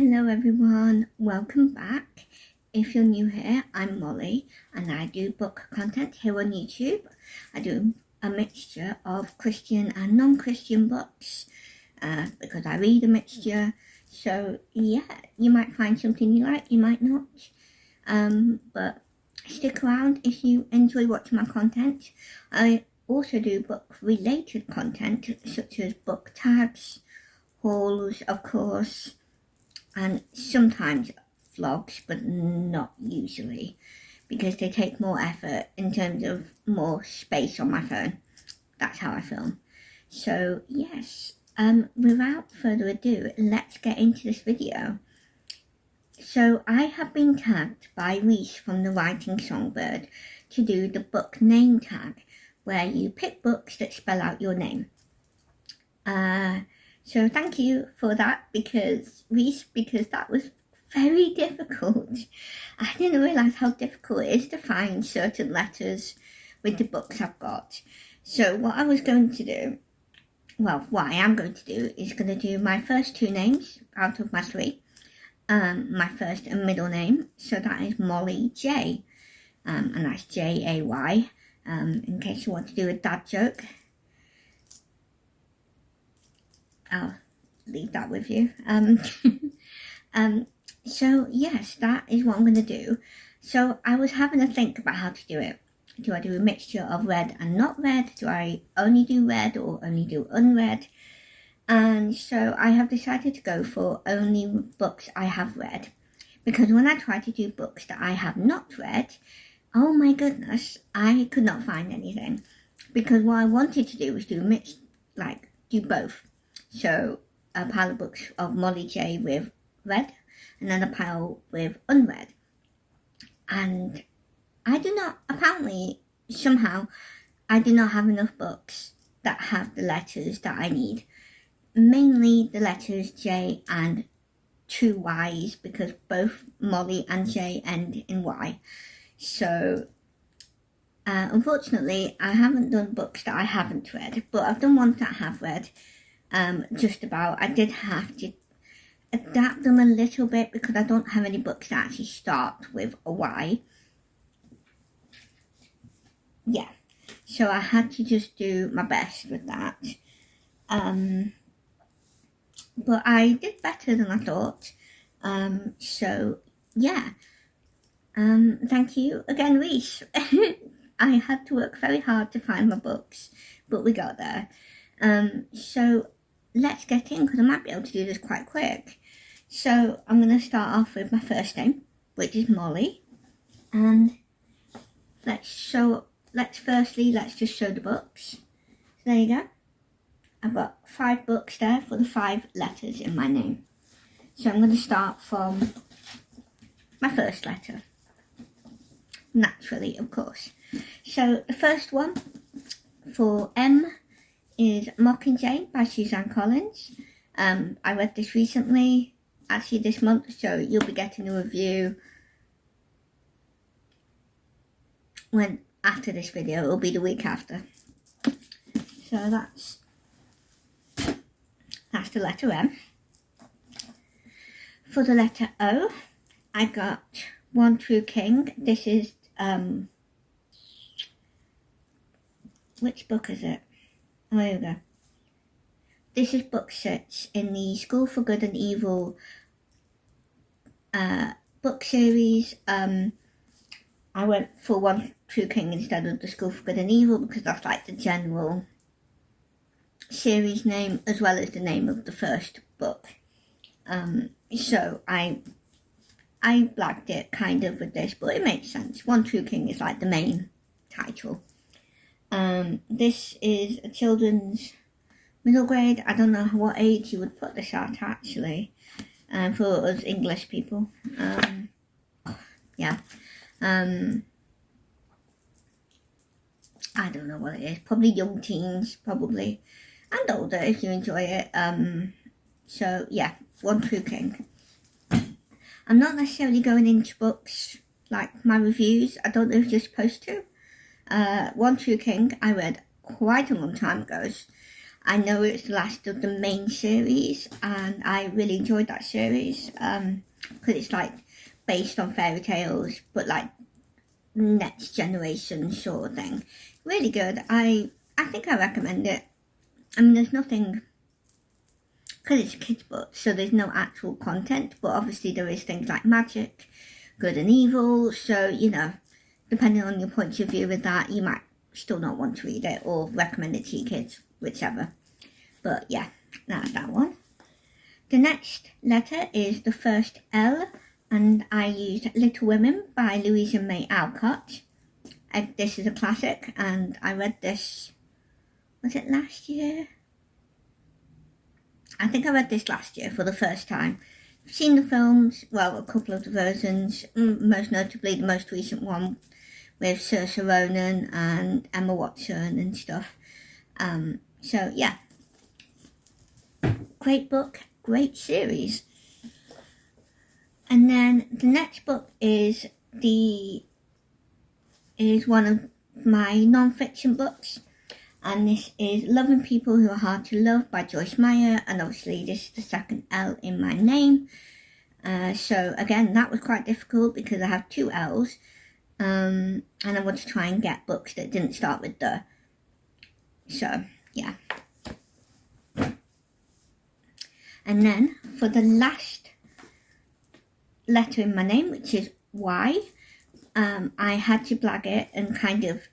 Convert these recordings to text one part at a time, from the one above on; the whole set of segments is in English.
Hello everyone, welcome back. If you're new here, I'm Molly and I do book content here on YouTube. I do a mixture of Christian and non-Christian books because I read a mixture. So yeah, you might find something you like, you might not. But stick around if you enjoy watching my content. I also do book related content such as book tags, hauls of course, and sometimes vlogs, but not usually because they take more effort in terms of more space on my phone. That's how I film. So yes, without further ado, let's get into this video. So I have been tagged by Reese from the Writing Songbird to do the book name tag, where you pick books that spell out your name. So thank you for that, Reese, because that was very difficult. I didn't realise how difficult it is to find certain letters with the books I've got. So what I was going to do, what I am going to do, is going to do my first two names out of my three. My first and middle name, so that is Molly J, and that's J-A-Y, in case you want to do a dad joke. I'll leave that with you. So yes, that is what I'm going to do. So I was having a think about how to do it. Do I do a mixture of read and not read? Do I only do read or only do unread? And so I have decided to go for only books I have read. Because when I try to do books that I have not read, oh my goodness, I could not find anything. Because what I wanted to do was do do both. So a pile of books of Molly J with read, and then a pile with unread. And I do not, apparently, somehow, I do not have enough books that have the letters that I need. Mainly the letters J and two Y's, because both Molly and J end in Y. So, unfortunately, I haven't done books that I haven't read, but I've done ones that I have read. Just about. I did have to adapt them a little bit because I don't have any books that actually start with a Y. Yeah, so I had to just do my best with that. But I did better than I thought. So yeah. Thank you again, Reese. I had to work very hard to find my books, but we got there. So let's get in, because I might be able to do this quite quick. So I'm going to start off with my first name, which is Molly, and let's just show the books. So there you go. I've got 5 books there for the 5 letters in my name. So I'm going to start from my first letter, naturally, of course. So the first one for M is Mockingjay by Suzanne Collins. I read this recently, actually this month, so you'll be getting a review after this video. It'll be the week after. So that's the letter M. For the letter O, I got One True King. This is, which book is it? Oh, here we go. This is book 6 in the School for Good and Evil book series. I went for One True King instead of the School for Good and Evil because that's like the general series name as well as the name of the first book. So I blagged it kind of with this, but it makes sense. One True King is like the main title. This is a children's middle grade. I don't know what age you would put this at actually, for us English people. Yeah. I don't know what it is. Probably young teens, probably, and older if you enjoy it. So yeah, One True King. I'm not necessarily going into books like my reviews. I don't know if you're supposed to. One True King I read quite a long time ago. I know it's the last of the main series, and I really enjoyed that series because it's like based on fairy tales, but like next generation sort of thing. Really good. I think I recommend it. I mean, there's nothing, because it's a kids book, so there's no actual content, but obviously there is things like magic, good and evil, so, you know, depending on your point of view with that, you might still not want to read it or recommend it to your kids, whichever. But yeah, that's that one. The next letter is the first L, and I used Little Women by Louisa May Alcott. This is a classic, and I read this, was it last year? I think I read this last year for the first time. I've seen the films, well, a couple of the versions, most notably the most recent one with Saoirse Ronan and Emma Watson and stuff. So yeah, great book, great series. And then the next book is one of my non-fiction books, and this is Loving People Who Are Hard to Love by Joyce Meyer, and obviously this is the second L in my name. So again, that was quite difficult because I have two L's, and I want to try and get books that didn't start with the. So yeah. And then for the last letter in my name, which is Y, I had to blag it and kind of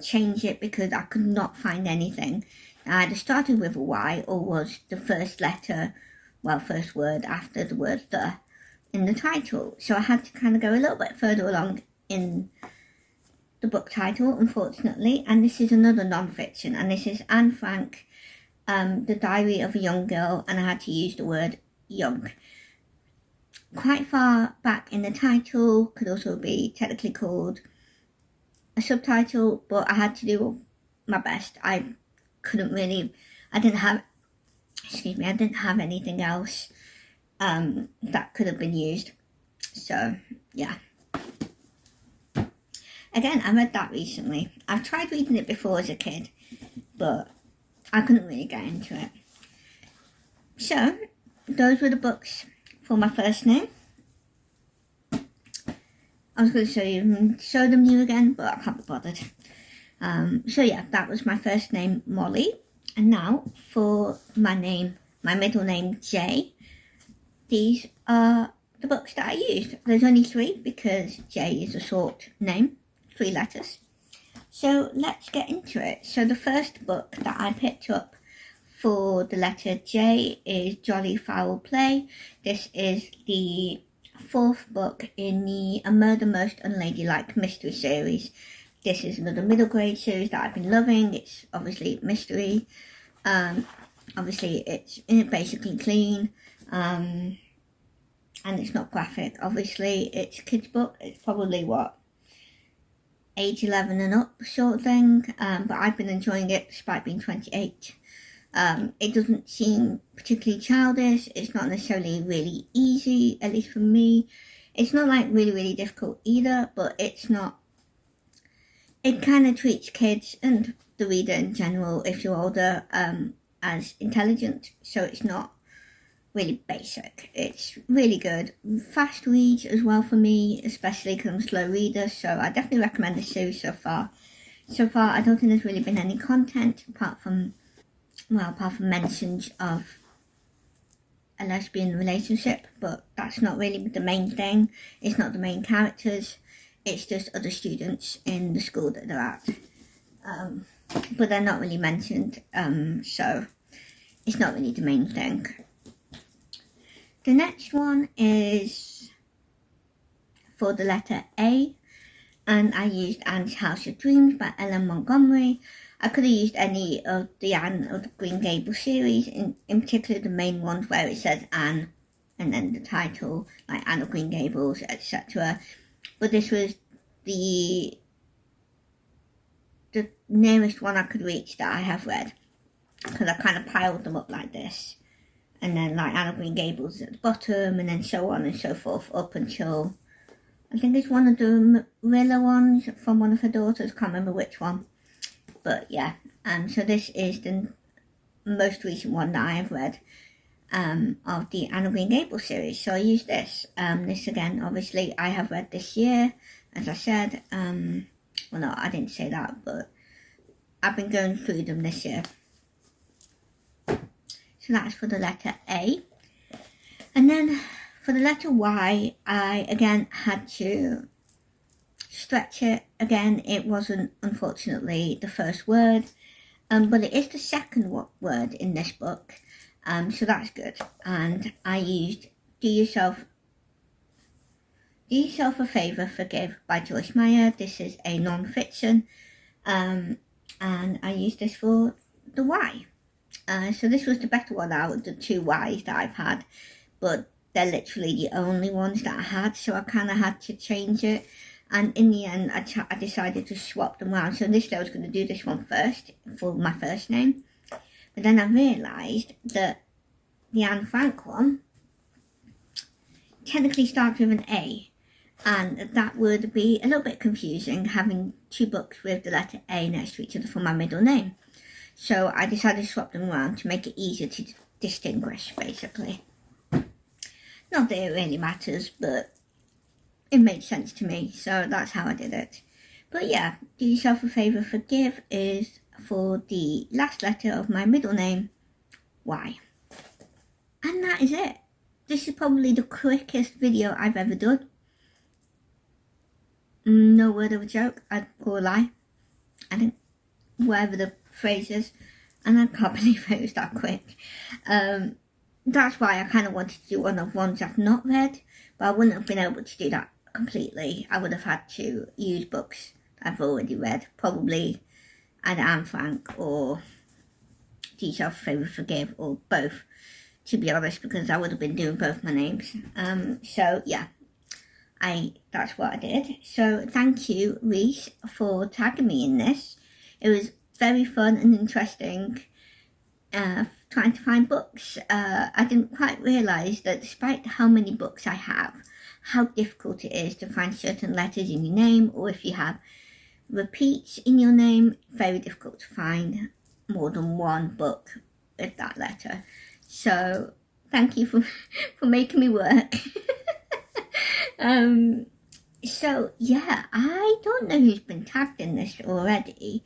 change it because I could not find anything that either started with a Y or was the first letter, well, first word after the word the in the title. So I had to kind of go a little bit further along in the book title, unfortunately. And this is another non-fiction, and this is Anne Frank, The Diary of a Young Girl, and I had to use the word young. Quite far back in the title, could also be technically called a subtitle, but I had to do my best. I didn't have anything else that could have been used. So yeah. Again, I read that recently. I've tried reading it before as a kid, but I couldn't really get into it. So those were the books for my first name. I was going to show them to you again, but I can't be bothered. So yeah, that was my first name, Molly. And now for my middle name, J. These are the books that I used. There's only 3 because J is a short name, 3 letters. So let's get into it. So the first book that I picked up for the letter J is Jolly Foul Play. This is the 4th book in the A Murder Most Unladylike mystery series. This is another middle grade series that I've been loving. It's obviously mystery. Obviously it's basically clean. And it's not graphic. Obviously it's a kid's book. It's probably age 11 and up sort of thing. But I've been enjoying it despite being 28. It doesn't seem particularly childish. It's not necessarily really easy, at least for me. It's not like really, really difficult either, but it's not. It kind of treats kids and the reader in general, if you're older, as intelligent. So it's not really basic. It's really good. Fast reads as well for me, especially because I'm a slow reader. So I definitely recommend this series so far. So far, I don't think there's really been any content apart from mentions of a lesbian relationship, but that's not really the main thing. It's not the main characters. It's just other students in the school that they're at. But they're not really mentioned, so it's not really the main thing. The next one is for the letter A, and I used Anne's House of Dreams by Ellen Montgomery. I could have used any of the Anne of the Green Gables series, in particular the main ones where it says Anne and then the title, like Anne of Green Gables, etc. But this was the nearest one I could reach that I have read, because I kind of piled them up like this. And then like Anne of Green Gables at the bottom, and then so on and so forth up until, I think it's one of the Marilla ones from one of her daughters, can't remember which one. But yeah, so this is the most recent one that I have read of the Anne of Green Gables series. So I use this. This again, obviously, I have read this year, as I said. Well, no, I didn't say that, but I've been going through them this year. So that's for the letter A. And then for the letter Y, I again had to stretch it. Again, it wasn't, unfortunately, the first word, but it is the second word in this book, so that's good. And I used Do Yourself a Favour, Forgive by Joyce Meyer. This is a non-fiction, and I used this for the Y. So this was the better one out of the two Ys that I've had, but they're literally the only ones that I had, so I kind of had to change it. And in the end, I decided to swap them around. So initially I was going to do this one first for my first name, but then I realised that the Anne Frank one technically starts with an A, and that would be a little bit confusing having two books with the letter A next to each other for my middle name. So I decided to swap them around to make it easier to distinguish, basically. Not that it really matters, but it made sense to me, so that's how I did it. But yeah, Do Yourself a Favour, Forgive is for the last letter of my middle name, Y. And that is it. This is probably the quickest video I've ever done. No word of a joke, or a lie. I think, whatever the phrase is, and I can't believe it was that quick. That's why I kind of wanted to do one of ones I've not read, but I wouldn't have been able to do that completely. I would have had to use books I've already read, probably either Anne Frank or Do Yourself a Favour, Forgive, or both, to be honest, because I would have been doing both my names. So yeah, that's what I did. So thank you, Reese, for tagging me in this. It was very fun and interesting trying to find books. I didn't quite realise that despite how many books I have, how difficult it is to find certain letters in your name, or if you have repeats in your name, very difficult to find more than one book with that letter. So thank you for making me work. So yeah, I don't know who's been tagged in this already.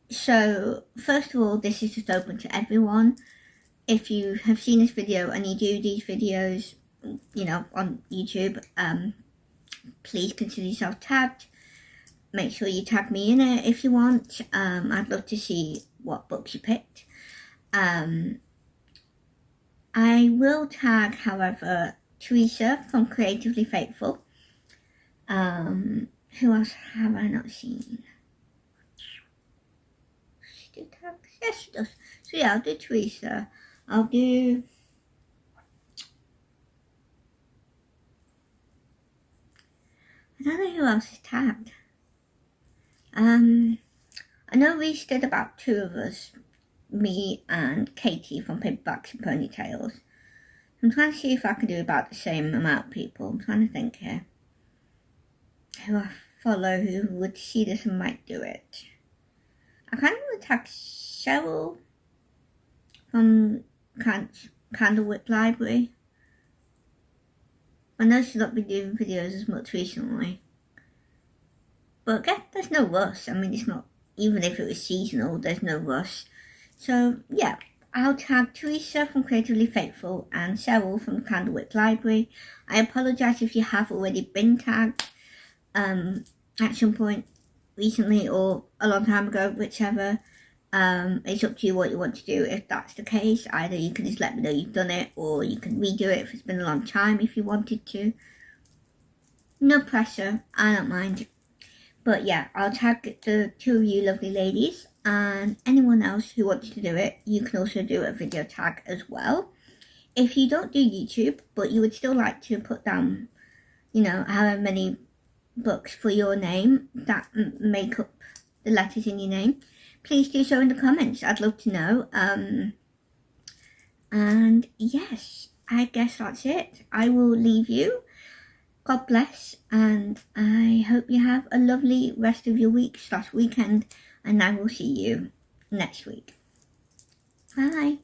So first of all, this is just open to everyone. If you have seen this video and you do these videos, you know, on YouTube, please consider yourself tagged. Make sure you tag me in it if you want. I'd love to see what books you picked. I will tag, however, Teresa from Creatively Faithful. Who else have I not seen? She do tags? Yes, she does. So yeah, I'll do Teresa. I'll do... I don't know who else is tagged. I know Reese did about two of us, me and Katie from Paperbacks and Ponytails. I'm trying to see if I can do about the same amount of people. I'm trying to think here. Who I follow who would see this and might do it. I kind of want to tag Cheryl from Candlewick Library. I know she's not been doing videos as much recently. But again, there's no rush. I mean, it's not, even if it was seasonal, there's no rush. So yeah, I'll tag Teresa from Creatively Faithful and Cheryl from the Candlewick Library. I apologise if you have already been tagged at some point recently or a long time ago, whichever. It's up to you what you want to do. If that's the case, either you can just let me know you've done it, or you can redo it if it's been a long time if you wanted to. No pressure, I don't mind. But yeah, I'll tag the two of you lovely ladies, and anyone else who wants to do it, you can also do a video tag as well. If you don't do YouTube, but you would still like to put down, you know, however many books for your name that make up the letters in your name, please do so in the comments. I'd love to know. And yes, I guess that's it. I will leave you. God bless, and I hope you have a lovely rest of your week/weekend, and I will see you next week. Bye.